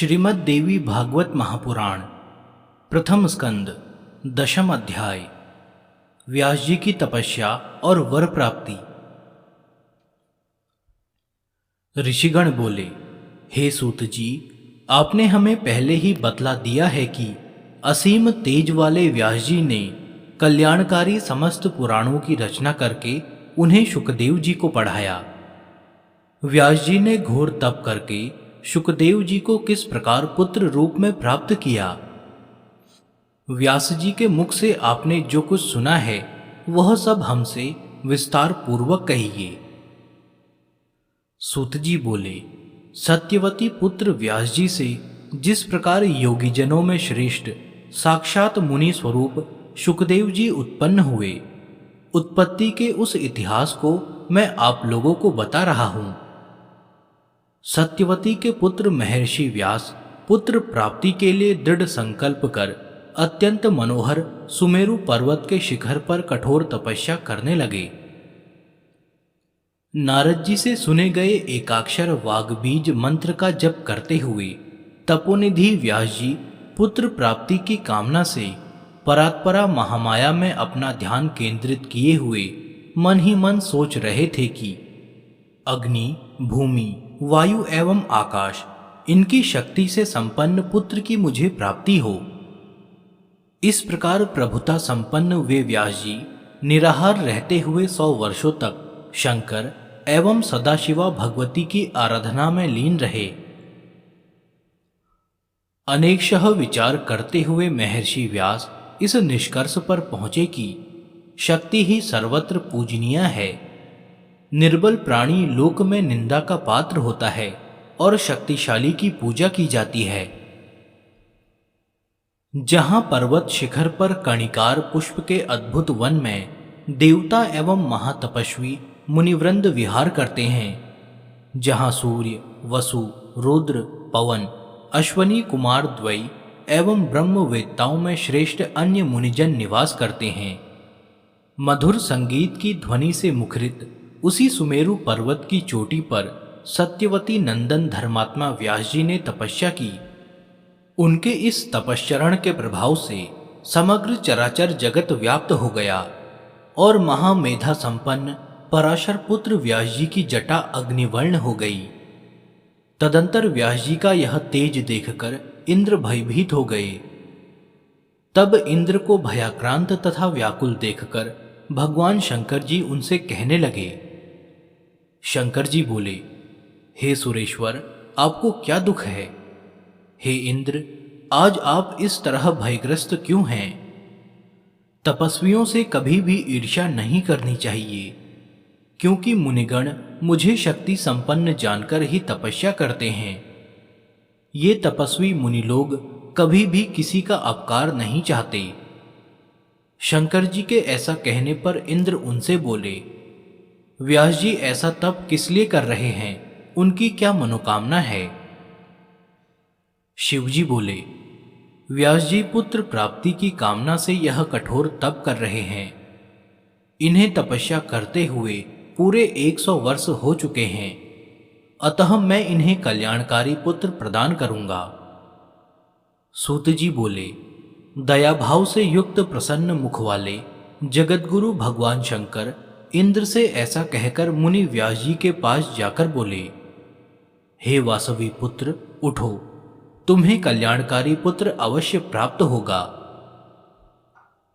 श्रीमद् देवी भागवत महापुराण प्रथम स्कंद दशम अध्याय। व्यास जी की तपस्या और वर प्राप्ति। ऋषिगण बोले, हे सूत जी, आपने हमें पहले ही बतला दिया है कि असीम तेज वाले व्यास जी ने कल्याणकारी समस्त पुराणों की रचना करके उन्हें शुकदेव जी को पढ़ाया। व्यास जी ने घोर तप करके शुकदेव जी को किस प्रकार पुत्र रूप में प्राप्त किया, व्यास जी के मुख से आपने जो कुछ सुना है वह सब हमसे विस्तार पूर्वक कहिए। सूत जी बोले, सत्यवती पुत्र व्यास जी से जिस प्रकार योगीजनों में श्रेष्ठ साक्षात मुनि स्वरूप शुकदेव जी उत्पन्न हुए, उत्पत्ति के उस इतिहास को मैं आप लोगों को बता रहा हूं। सत्यवती के पुत्र महर्षि व्यास पुत्र प्राप्ति के लिए दृढ़ संकल्प कर अत्यंत मनोहर सुमेरु पर्वत के शिखर पर कठोर तपस्या करने लगे। नारद जी से सुने गए एकाक्षर वाग्बीज मंत्र का जप करते हुए तपोनिधि व्यास जी पुत्र प्राप्ति की कामना से परात्परा महामाया में अपना ध्यान केंद्रित किए हुए मन ही मन सोच रहे थे कि अग्नि, भूमि, वायु एवं आकाश, इनकी शक्ति से संपन्न पुत्र की मुझे प्राप्ति हो। इस प्रकार प्रभुता संपन्न वे व्यास जी निराहार रहते हुए 100 वर्षों तक शंकर एवं सदाशिवा भगवती की आराधना में लीन रहे। अनेकशः विचार करते हुए महर्षि व्यास इस निष्कर्ष पर पहुंचे कि शक्ति ही सर्वत्र पूजनीय है। निर्बल प्राणी लोक में निंदा का पात्र होता है और शक्तिशाली की पूजा की जाती है। जहां पर्वत शिखर पर कणिकार पुष्प के अद्भुत वन में देवता एवं महातपस्वी मुनिवृंद विहार करते हैं, जहां सूर्य, वसु, रुद्र, पवन, अश्वनी कुमार द्वय एवं ब्रह्मवेत्ताओं में श्रेष्ठ अन्य मुनिजन निवास करते हैं, मधुर संगीत की ध्वनि से मुखरित उसी सुमेरु पर्वत की चोटी पर सत्यवती नंदन धर्मात्मा व्यास जी ने तपस्या की। उनके इस तपश्चरण के प्रभाव से समग्र चराचर जगत व्याप्त हो गया और महामेधा संपन्न पराशर पुत्र व्यास जी की जटा अग्निवर्ण हो गई। तदंतर व्यास जी का यह तेज देखकर इंद्र भयभीत हो गए। तब इंद्र को भयाक्रांत तथा व्याकुल देखकर भगवान शंकर जी उनसे कहने लगे। शंकर जी बोले, हे सुरेश्वर, आपको क्या दुख है? हे इंद्र, आज आप इस तरह भयग्रस्त क्यों हैं? तपस्वियों से कभी भी ईर्ष्या नहीं करनी चाहिए, क्योंकि मुनिगण मुझे शक्ति संपन्न जानकर ही तपस्या करते हैं। ये तपस्वी मुनि लोग कभी भी किसी का अपकार नहीं चाहते। शंकर जी के ऐसा कहने पर इंद्र उनसे बोले, व्यास जी ऐसा तप किस लिए कर रहे हैं? उनकी क्या मनोकामना है? शिवजी बोले, व्यास जी पुत्र प्राप्ति की कामना से यह कठोर तप कर रहे हैं। इन्हें तपस्या करते हुए पूरे 100 वर्ष हो चुके हैं, अतः मैं इन्हें कल्याणकारी पुत्र प्रदान करूंगा। सूत जी बोले, दया भाव से युक्त प्रसन्न मुख वाले जगतगुरु भगवान शंकर इंद्र से ऐसा कहकर मुनि व्यास जी के पास जाकर बोले, हे वासवी पुत्र, उठो, तुम्हें कल्याणकारी पुत्र अवश्य प्राप्त होगा।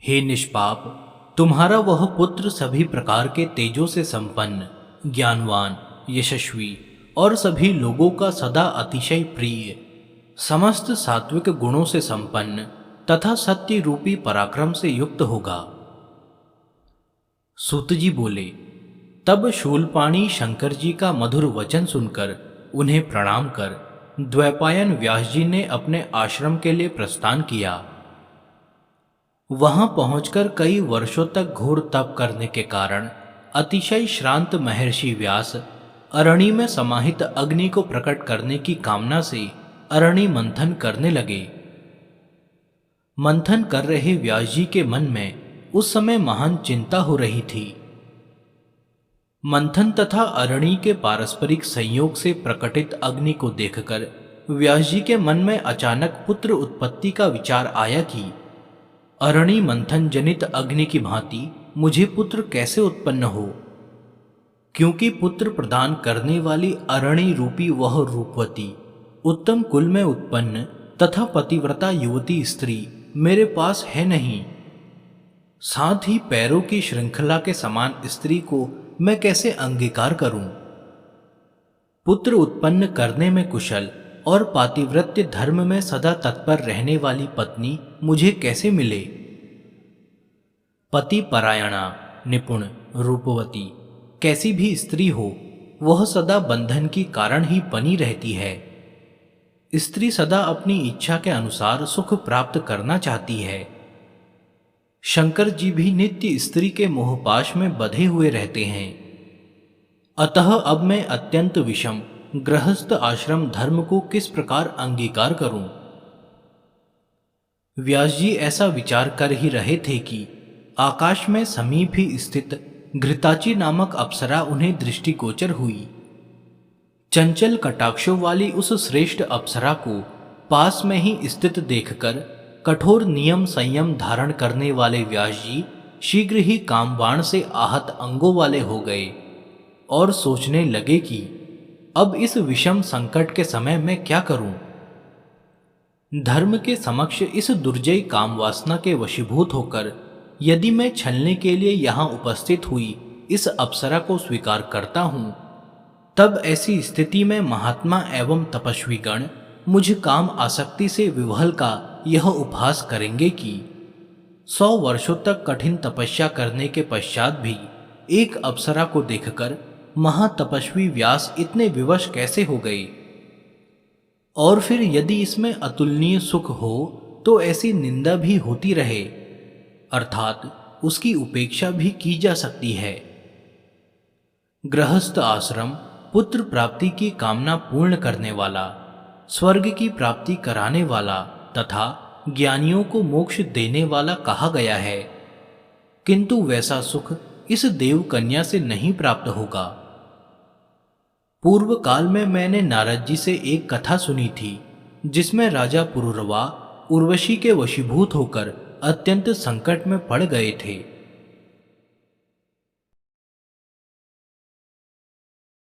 हे निष्पाप, तुम्हारा वह पुत्र सभी प्रकार के तेजों से संपन्न, ज्ञानवान, यशस्वी और सभी लोगों का सदा अतिशय प्रिय, समस्त सात्विक गुणों से संपन्न तथा सत्य रूपी पराक्रम से युक्त होगा। सूत जी बोले, तब शूलपाणी शंकर जी का मधुर वचन सुनकर उन्हें प्रणाम कर द्वैपायन व्यास जी ने अपने आश्रम के लिए प्रस्थान किया। वहां पहुंचकर कई वर्षों तक घोर तप करने के कारण अतिशय श्रांत महर्षि व्यास अरणि में समाहित अग्नि को प्रकट करने की कामना से अरणि मंथन करने लगे। मंथन कर रहे व्यास जी के मन में उस समय महान चिंता हो रही थी। मंथन तथा अरणि के पारस्परिक संयोग से प्रकटित अग्नि को देखकर व्यास जी के मन में अचानक पुत्र उत्पत्ति का विचार आया कि अरणि मंथन जनित अग्नि की भांति मुझे पुत्र कैसे उत्पन्न हो, क्योंकि पुत्र प्रदान करने वाली अरणि रूपी वह रूपवती उत्तम कुल में उत्पन्न तथा पतिव्रता युवती स्त्री मेरे पास है नहीं। साथ ही पैरों की श्रृंखला के समान स्त्री को मैं कैसे अंगीकार करूं। पुत्र उत्पन्न करने में कुशल और पातिव्रत्य धर्म में सदा तत्पर रहने वाली पत्नी मुझे कैसे मिले। पति परायणा निपुण रूपवती कैसी भी स्त्री हो, वह सदा बंधन की कारण ही बनी रहती है। स्त्री सदा अपनी इच्छा के अनुसार सुख प्राप्त करना चाहती है। शंकर जी भी नित्य स्त्री के मोहपाश में बंधे हुए रहते हैं। अतः अब मैं अत्यंत विषम गृहस्थ आश्रम धर्म को किस प्रकार अंगीकार करूं। व्यास जी ऐसा विचार कर ही रहे थे कि आकाश में समीप ही स्थित घृताची नामक अप्सरा उन्हें दृष्टिगोचर हुई। चंचल कटाक्षों वाली उस श्रेष्ठ अप्सरा को पास में ही स्थित देखकर कठोर नियम संयम धारण करने वाले व्यास जी शीघ्र ही कामबाण से आहत अंगों वाले हो गए और सोचने लगे कि अब इस विषम संकट के समय मैं क्या करूं। धर्म के समक्ष इस दुर्जय काम वासना के वशीभूत होकर यदि मैं छलने के लिए यहां उपस्थित हुई इस अप्सरा को स्वीकार करता हूं, तब ऐसी स्थिति में महात्मा एवं तपस्वी गण मुझ काम आसक्ति से विवहल का यह उपहास करेंगे कि 100 वर्षों तक कठिन तपस्या करने के पश्चात भी एक अप्सरा को देखकर महातपस्वी व्यास इतने विवश कैसे हो गए। और फिर यदि इसमें अतुलनीय सुख हो तो ऐसी निंदा भी होती रहे, अर्थात उसकी उपेक्षा भी की जा सकती है। गृहस्थ आश्रम पुत्र प्राप्ति की कामना पूर्ण करने वाला, स्वर्ग की प्राप्ति कराने वाला तथा ज्ञानियों को मोक्ष देने वाला कहा गया है, किंतु वैसा सुख इस देव कन्या से नहीं प्राप्त होगा। पूर्व काल में मैंने नारद जी से एक कथा सुनी थी जिसमें राजा पुरुरवा उर्वशी के वशीभूत होकर अत्यंत संकट में पड़ गए थे।